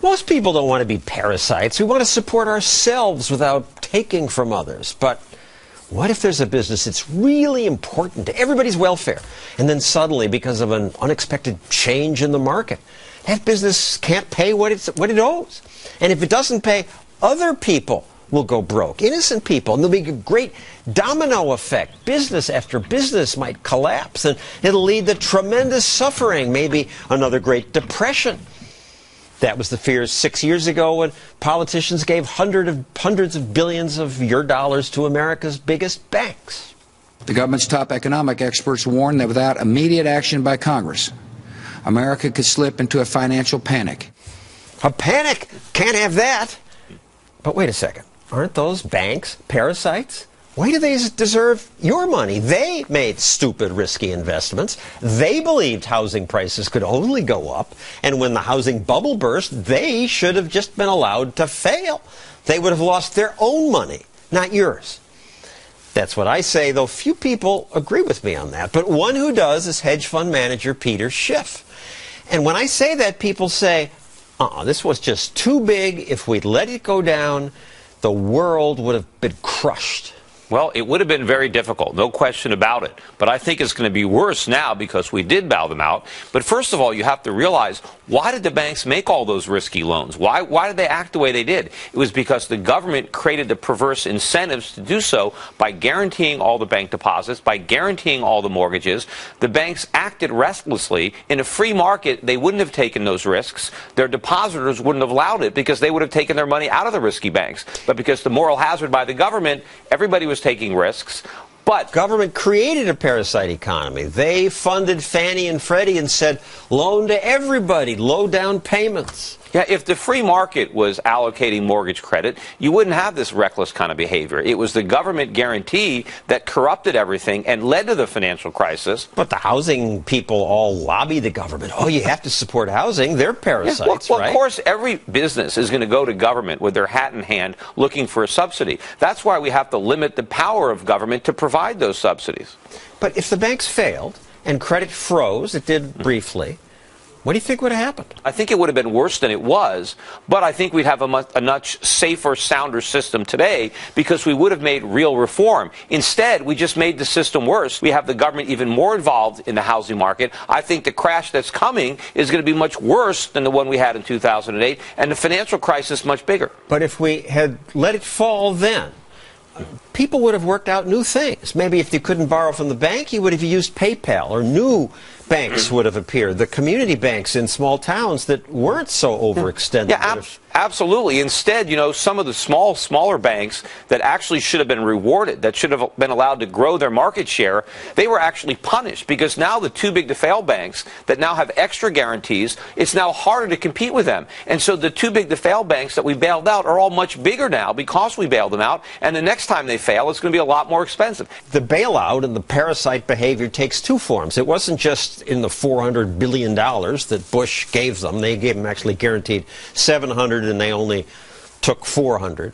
Most people don't want to be parasites. We want to support ourselves without taking from others. But what if there's a business that's really important to everybody's welfare, and then suddenly, because of an unexpected change in the market, that business can't pay what it owes? And if it doesn't pay, other people will go broke, innocent people, and there'll be a great domino effect. Business after business might collapse, and it'll lead to tremendous suffering, maybe another Great Depression. That was the fears 6 years ago when politicians gave hundreds of billions of your dollars to America's biggest banks. The government's top economic experts warn that without immediate action by Congress, America could slip into a financial panic. A panic? Can't have that. But wait a second. Aren't those banks parasites? Why do they deserve your money? They made stupid, risky investments. They believed housing prices could only go up. And when the housing bubble burst, they should have just been allowed to fail. They would have lost their own money, not yours. That's what I say, though few people agree with me on that. But one who does is hedge fund manager Peter Schiff. And when I say that, people say, this was just too big. If we'd let it go down, the world would have been crushed. Well, it would have been very difficult, no question about it. But I think it's going to be worse now because we did bail them out. But first of all, you have to realize, why did the banks make all those risky loans? Why did they act the way they did? It was because the government created the perverse incentives to do so by guaranteeing all the bank deposits, by guaranteeing all the mortgages. The banks acted restlessly. In a free market, they wouldn't have taken those risks. Their depositors wouldn't have allowed it because they would have taken their money out of the risky banks. But because the moral hazard by the government, everybody was taking risks. But government created a parasite economy. They funded Fannie and Freddie and said, loan to everybody, low down payments. Yeah, if the free market was allocating mortgage credit, you wouldn't have this reckless kind of behavior. It was the government guarantee that corrupted everything and led to the financial crisis. But the housing people all lobby the government. Oh, you have to support housing. They're parasites, well, right? Of course, every business is going to go to government with their hat in hand looking for a subsidy. That's why we have to limit the power of government to provide those subsidies. But if the banks failed and credit froze, it did briefly, what do you think would have happened? I think it would have been worse than it was, but I think we'd have a much safer, sounder system today because we would have made real reform. Instead, we just made the system worse. We have the government even more involved in the housing market. I think the crash that's coming is going to be much worse than the one we had in 2008, and the financial crisis much bigger. But if we had let it fall then, people would have worked out new things. Maybe if they couldn't borrow from the bank, you would have used PayPal, or new banks would have appeared. The community banks in small towns that weren't so overextended. Yeah, absolutely. Instead, some of the smaller banks that actually should have been rewarded, that should have been allowed to grow their market share, they were actually punished because now the too big to fail banks that now have extra guarantees, it's now harder to compete with them. And so the too big to fail banks that we bailed out are all much bigger now because we bailed them out. And the next time they fail, it's going to be a lot more expensive. The bailout and the parasite behavior takes two forms. It wasn't just in the $400 billion that Bush gave them. They gave them actually guaranteed $700 and they only took $400.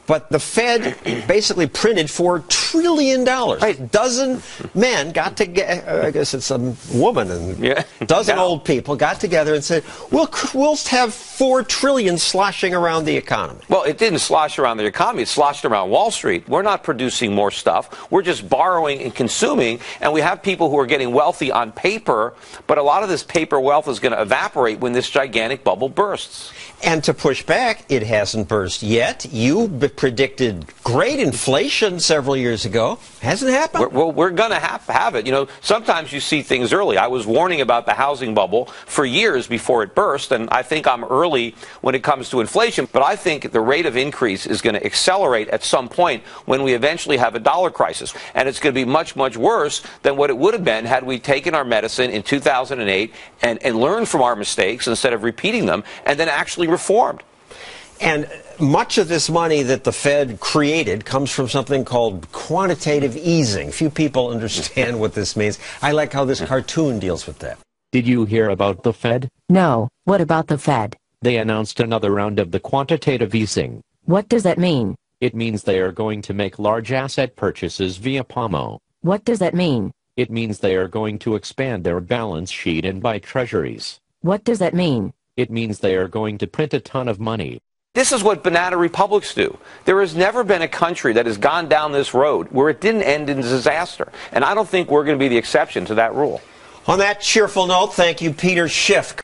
But the Fed basically printed $4 trillion. Right. A dozen men got together, I guess it's a woman and a dozen old people got together and said, we'll have $4 trillion sloshing around the economy. Well, it didn't slosh around the economy. It sloshed around Wall Street. We're not producing more stuff. We're just borrowing and consuming. And we have people who are getting wealthy on paper. But a lot of this paper wealth is going to evaporate when this gigantic bubble bursts. And to push back, it hasn't burst yet. You predicted great inflation several years ago. Hasn't happened. We're going to have it. Sometimes you see things early. I was warning about the housing bubble for years before it burst, and I think I'm early when it comes to inflation. But I think the rate of increase is going to accelerate at some point when we eventually have a dollar crisis. And it's going to be much, much worse than what it would have been had we taken our medicine in 2008 and learned from our mistakes instead of repeating them and then actually reformed. And much of this money that the Fed created comes from something called quantitative easing. Few people understand what this means. I like how this cartoon deals with that. Did you hear about the Fed? No. What about the Fed? They announced another round of the quantitative easing. What does that mean? It means they are going to make large asset purchases via PAMO. What does that mean? It means they are going to expand their balance sheet and buy treasuries. What does that mean? It means they are going to print a ton of money. This is what banana republics do. There has never been a country that has gone down this road where it didn't end in disaster. And I don't think we're going to be the exception to that rule. On that cheerful note, thank you, Peter Schiff.